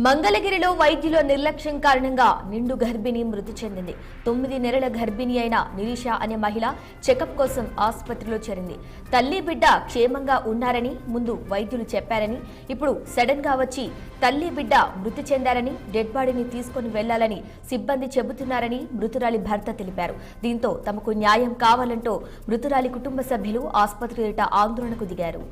మంగళగిరిలో వైద్యుల నిర్లక్ష్యం కారణంగా నిండు గర్భిణి మృతి చెందింది. 9 నెలల గర్భిణి అయిన నిరీష అనే మహిళ చెకప్ కోసం ఆసుపత్రిలో చేరింది. తల్లి బిడ్డ క్షేమంగా ఉన్నారని ముందు వైద్యులు చెప్పారని, ఇప్పుడు సడన్ గా వచ్చి తల్లి బిడ్డ మృతి చెందారని, డెడ్ బాడీని తీసుకుని వెళ్లాలని సిబ్బంది చెబుతున్నారని మృతురాలి భర్త తెలిపారు. దీంతో తమకు న్యాయం కావాలంటూ మృతురాలి కుటుంబ సభ్యులు ఆసుపత్రి ఎదుట ఆందోళనకు దిగారు.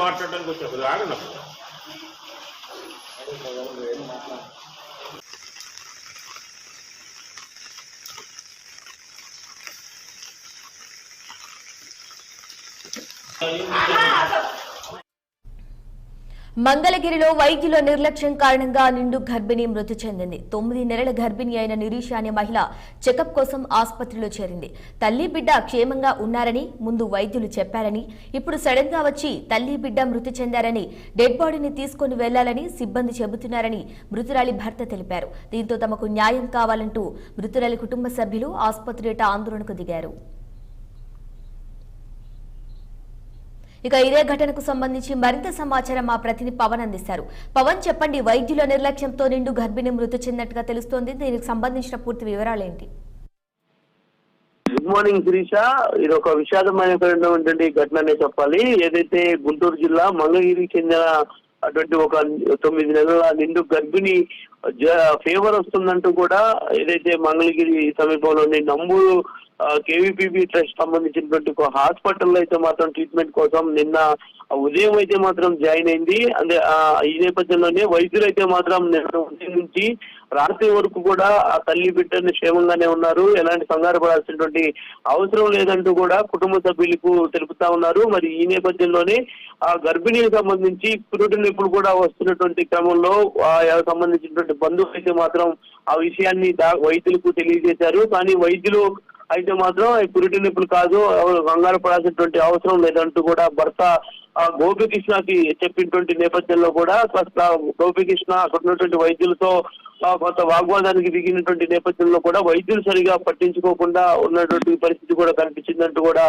మాట్లాడడానికి వచ్చారు ఆగండి. మంగళగిరిలో వైద్యుల నిర్లక్ష్యం కారణంగా నిండు గర్భిణి మృతి చెందింది. 9 నెలల గర్భిణి అయిన నిరీష అనే మహిళ చెకప్ కోసం ఆసుపత్రిలో చేరింది. తల్లి బిడ్డ క్షేమంగా ఉన్నారని ముందు వైద్యులు చెప్పారని, ఇప్పుడు సడన్ గా వచ్చి తల్లి బిడ్డ మృతి చెందారని, డెడ్ బాడీని తీసుకుని వెళ్లాలని సిబ్బంది చెబుతున్నారని మృతురాలి భర్త తెలిపారు. దీంతో తమకు న్యాయం కావాలంటూ మృతురాలి కుటుంబ సభ్యులు ఆసుపత్రి ఎదుట ఆందోళనకు దిగారు. ఇక ఇదే ఘటనకు సంబంధించి మరింత సమాచారం మా ప్రతినిధి పవన్ అందిస్తారు. పవన్, చెప్పండి, వైద్యుల నిర్లక్ష్యంతో నిండు గర్భిణి మృతి చెందినట్టుగా తెలుస్తోంది. దీనికి సంబంధించిన పూర్తి వివరాలు ఏంటి? Good morning Sirisha. ఇది ఒక విషాదమైనటువంటి ఘటననే చెప్పాలి. ఏదైతే గుంటూరు జిల్లా మంగళగిరికి చెందిన అటువంటి ఒక 9 నెలల నిండు గర్భిణి ఫీవర్ వస్తుందంటూ కూడా ఏదైతే మంగళగిరి సమీపంలోని నంబూరు కేవీపీబీ ట్రస్ట్ సంబంధించినటువంటి ఒక హాస్పిటల్లో అయితే మాత్రం ట్రీట్మెంట్ కోసం నిన్న ఉదయం అయితే మాత్రం జాయిన్ అయింది. అంటే ఈ నేపథ్యంలోనే వైద్యులు అయితే మాత్రం నిన్న ఉదయం నుంచి రాత్రి వరకు కూడా ఆ తల్లి బిడ్డని క్షేమంగానే ఉన్నారు, ఎలాంటి కంగారు పడాల్సినటువంటి అవసరం లేదంటూ కూడా కుటుంబ సభ్యులకు తెలుపుతా ఉన్నారు. మరి ఈ నేపథ్యంలోనే ఆ గర్భిణీకి సంబంధించి పురుటి నొప్పులు కూడా వస్తున్నటువంటి క్రమంలో సంబంధించినటువంటి బంధువులు అయితే మాత్రం ఆ విషయాన్ని వైద్యులకు తెలియజేశారు. కానీ వైద్యులు అయితే మాత్రం పురిటి నొప్పులు కాదు, కంగారు పడాల్సినటువంటి అవసరం లేదంటూ కూడా భర్త గోపికృష్ణకి చెప్పినటువంటి నేపథ్యంలో కూడా గోపికృష్ణ అక్కడ ఉన్నటువంటి వైద్యులతో కొంత వాగ్వాదానికి దిగినటువంటి నేపథ్యంలో కూడా వైద్యులు సరిగా పట్టించుకోకుండా ఉన్నటువంటి పరిస్థితి కూడా కనిపించిందంటూ కూడా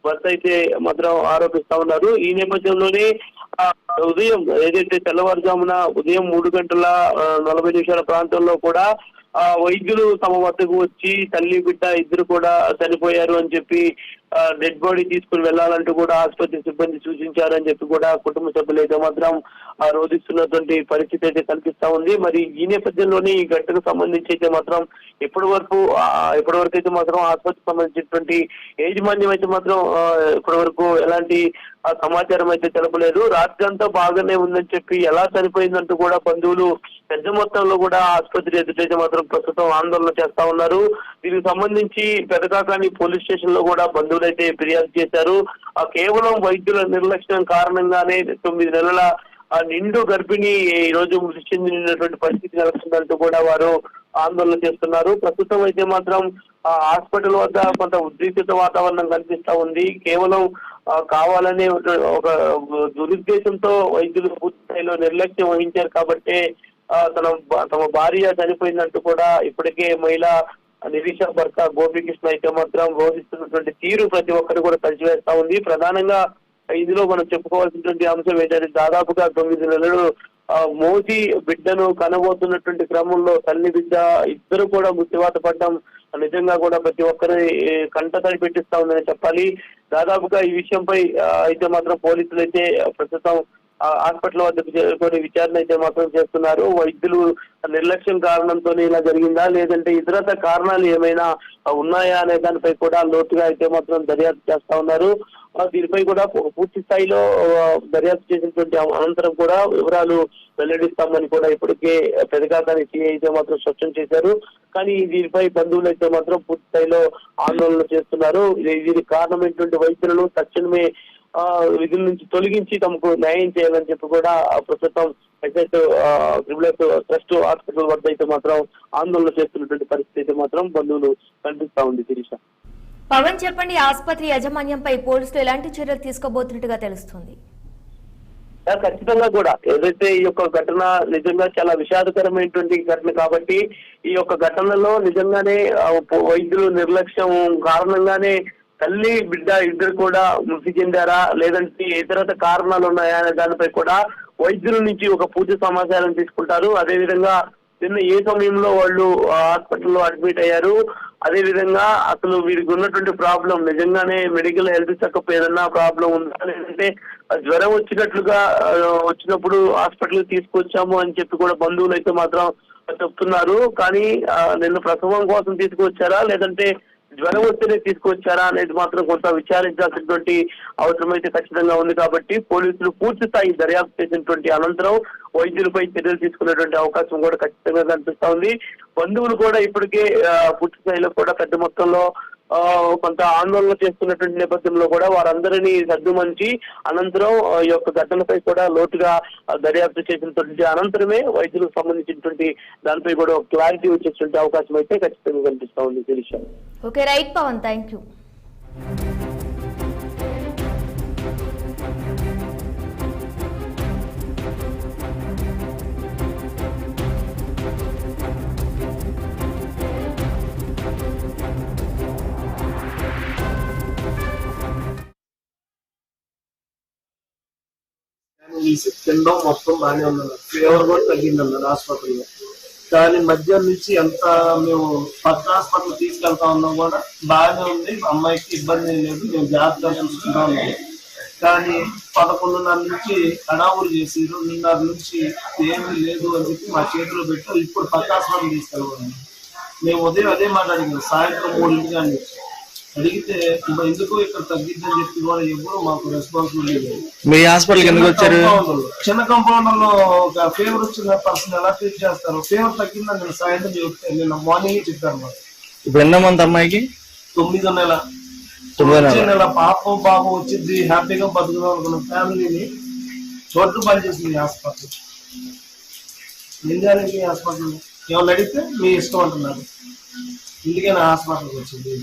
భర్త అయితే మాత్రం ఆరోపిస్తా ఉన్నారు. ఈ నేపథ్యంలోనే ఉదయం ఏదైతే తెల్లవారుజామున ఉదయం 3:40 ప్రాంతంలో కూడా వైద్యులు తమ వద్దకు వచ్చి తల్లి బిడ్డ ఇద్దరు కూడా చనిపోయారు అని చెప్పి డెడ్ బాడీ తీసుకుని వెళ్లాలంటూ కూడా ఆసుపత్రి సిబ్బంది సూచించారని చెప్పి కూడా కుటుంబ సభ్యులు అయితే మాత్రం రోధిస్తున్నటువంటి పరిస్థితి అయితే కనిపిస్తా ఉంది. మరి ఈ నేపథ్యంలోనే ఈ ఘటనకు సంబంధించి అయితే మాత్రం ఇప్పటివరకు అయితే మాత్రం ఆసుపత్రికి సంబంధించినటువంటి యాజమాన్యం అయితే మాత్రం ఇప్పటివరకు ఎలాంటి సమాచారం అయితే తెలపలేదు. రాత్రి అంతా బాగానే ఉందని చెప్పి ఎలా చనిపోయిందంటూ కూడా బంధువులు పెద్ద మొత్తంలో కూడా ఆసుపత్రి ఎదుటైతే మాత్రం ప్రస్తుతం ఆందోళన చేస్తా ఉన్నారు. దీనికి సంబంధించి పెదకాకాని పోలీస్ స్టేషన్ లో కూడా బంధువులు అయితే ఫిర్యాదు చేశారు. కేవలం వైద్యుల నిర్లక్ష్యం కారణంగానే 9 నెలల నిండు గర్భిణి ఈ రోజు మృతి చెందినటువంటి పరిస్థితి నెలకొందంటూ కూడా వారు ఆందోళన చేస్తున్నారు. ప్రస్తుతం అయితే మాత్రం హాస్పిటల్ వద్ద కొంత ఉద్రిక్తత వాతావరణం కనిపిస్తా ఉంది. కేవలం కావాలనే ఒక దురుద్దేశంతో వైద్యులు పూర్తి స్థాయిలో నిర్లక్ష్యం వహించారు కాబట్టి తమ భార్య చనిపోయిందంటూ కూడా ఇప్పటికే మహిళా నిరీష భర్త గోపికృష్ణ అయితే మాత్రం రోధిస్తున్నటువంటి తీరు ప్రతి ఒక్కరు కూడా కలిసివేస్తా ఉంది. ప్రధానంగా ఇందులో మనం చెప్పుకోవాల్సినటువంటి అంశం ఏంటంటే దాదాపుగా 9 నెలలు మోసి బిడ్డను కనబోతున్నటువంటి క్రమంలో తల్లి బిడ్డ ఇద్దరు కూడా మృత్యువాత పడ్డం నిజంగా కూడా ప్రతి ఒక్కరి కంటతడి పెట్టిస్తా ఉందని చెప్పాలి. దాదాపుగా ఈ విషయంపై అయితే మాత్రం పోలీసులు అయితే ప్రస్తుతం హాస్పిటల్ వద్దకు చేరుకొని విచారణ అయితే మాత్రం చేస్తున్నారు. వైద్యులు నిర్లక్ష్యం కారణంతోనే ఇలా జరిగిందా, లేదంటే ఇతరత కారణాలు ఏమైనా ఉన్నాయా అనే దానిపై కూడా లోతుగా అయితే మాత్రం దర్యాప్తు చేస్తా ఉన్నారు. దీనిపై కూడా పూర్తి స్థాయిలో దర్యాప్తు చేసినటువంటి అనంతరం కూడా వివరాలు వెల్లడిస్తామని కూడా ఇప్పటికే పెదకాకాని సిఐ అయితే మాత్రం స్పష్టం చేశారు. కానీ దీనిపై బంధువులు అయితే మాత్రం పూర్తి స్థాయిలో ఆందోళన చేస్తున్నారు. దీనికి కారణమైనటువంటి వైద్యులను తక్షణమే విధుల నుంచి తొలగించి తమకు న్యాయం చేయాలని చెప్పి కూడా ప్రస్తుతం ట్రస్ట్ హాస్పిటల్ వద్ద అయితే మాత్రం ఆందోళన చేస్తున్నటువంటి పరిస్థితి అయితే మాత్రం బంధువులు కనిపిస్తా ఉంది. శిరీష, పవన్, చెప్పండి, ఆసుపత్రి యాజమాన్యంపై పోలీసులు ఎలాంటి చర్యలు తీసుకోబోతున్నట్టుగా తెలుస్తుంది? ఖచ్చితంగా కూడా ఏదైతే ఈ యొక్క ఘటన నిజంగా చాలా విషాదకరమైనటువంటి ఘటన కాబట్టి ఈ యొక్క ఘటనలో నిజంగానే వైద్యులు నిర్లక్ష్యం కారణంగానే తల్లి బిడ్డ ఇద్దరు కూడా మృతి చెందారా లేదంటే ఇతరత కారణాలు ఉన్నాయా అనే దానిపై కూడా వైద్యుల నుంచి ఒక పూర్తి సమాచారం తీసుకుంటారు. అదేవిధంగా నిన్న ఏ సమయంలో వాళ్ళు హాస్పిటల్లో అడ్మిట్ అయ్యారు, అదే విధంగా అసలు వీరికి ఉన్నటువంటి ప్రాబ్లం నిజంగానే మెడికల్ హెల్త్ చెకప్ ఏదన్నా ప్రాబ్లం ఉందా లేదంటే జ్వరం వచ్చినట్లుగా వచ్చినప్పుడు హాస్పిటల్ తీసుకొచ్చాము అని చెప్పి కూడా బంధువులు అయితే మాత్రం చెప్తున్నారు. కానీ నిన్న ప్రసవం కోసం తీసుకొచ్చారా లేదంటే జ్వరం వస్తేనే తీసుకొచ్చారా అనేది మాత్రం కొంత విచారించాల్సినటువంటి అవసరం అయితే ఖచ్చితంగా ఉంది. కాబట్టి పోలీసులు పూర్తి స్థాయి దర్యాప్తు చేసినటువంటి అనంతరం వైద్యులపై చర్యలు తీసుకునేటువంటి అవకాశం కూడా ఖచ్చితంగా కనిపిస్తా ఉంది. బంధువులు కూడా ఇప్పటికే పూర్తి స్థాయిలో కూడా పెద్ద మొత్తంలో కొంత ఆందోళన చేస్తున్నటువంటి నేపథ్యంలో కూడా వారందరినీ సర్దుమంచి అనంతరం ఈ యొక్క ఘటనపై కూడా లోతుగా దర్యాప్తు చేసినటువంటి అనంతరమే వైద్యులకు సంబంధించినటువంటి దానిపై కూడా క్లారిటీ వచ్చేటువంటి అవకాశం అయితే ఖచ్చితంగా కనిపిస్తా ఉంది. Sirisha. Okay, right Pavan, thank you. తినడం మొత్తం బాగానే ఉందన్నారు, ఫీవర్ కూడా తగ్గిందన్నారు హాస్పిటల్లో. కానీ మధ్యాహ్నం నుంచి ఎంత మేము పక్క హాస్పిటల్ తీసుకెళ్తా ఉన్నా కూడా బాగానే ఉంది, అమ్మాయికి ఇబ్బంది లేదు, మేము జాగ్రత్తగా చూసుకుంటా ఉన్నాం. కానీ 11:30 నుంచి హడావుడి చేసి 2:30 నుంచి ఏమీ లేదు అని చెప్పి మా చేతిలో పెట్టి ఇప్పుడు పక్క హాస్పిటల్ తీసుకెళ్ళాము. మేము ఉదయం అదే మాట్లాడినాం, సాయంత్రం 3 గంటల అడిగితే ఎందుకు ఇక్కడ తగ్గిద్దని చెప్పి కూడా ఎప్పుడు మాకు రెస్పాన్సిబిలిటీ లేదు. మీ హాస్పిటల్ ఎందుకు వచ్చారు? చిన్న కంపౌండర్ లో ఒక ఫీవర్ వచ్చిన పర్సన్ ఎలా ట్రీట్ చేస్తారు? ఫీవర్ తగ్గిందని నేను సాయంత్రం చెప్తే నేను మార్నింగ్ చెప్పాను. మాకు ఇప్పుడు ఎన్నో మంది అమ్మాయికి? 9వ నెల. వచ్చే నెల పాప బాబు వచ్చింది, హ్యాపీగా బతుకుదాం అనుకున్న ఫ్యామిలీని చోట్లు పనిచేసింది హాస్పిటల్. నిజానికి హాస్పిటల్ ఏమన్నా అడిగితే మీ ఇష్టం అంటున్నారు. ఇందుకే నా హాస్పిటల్కి వచ్చింది.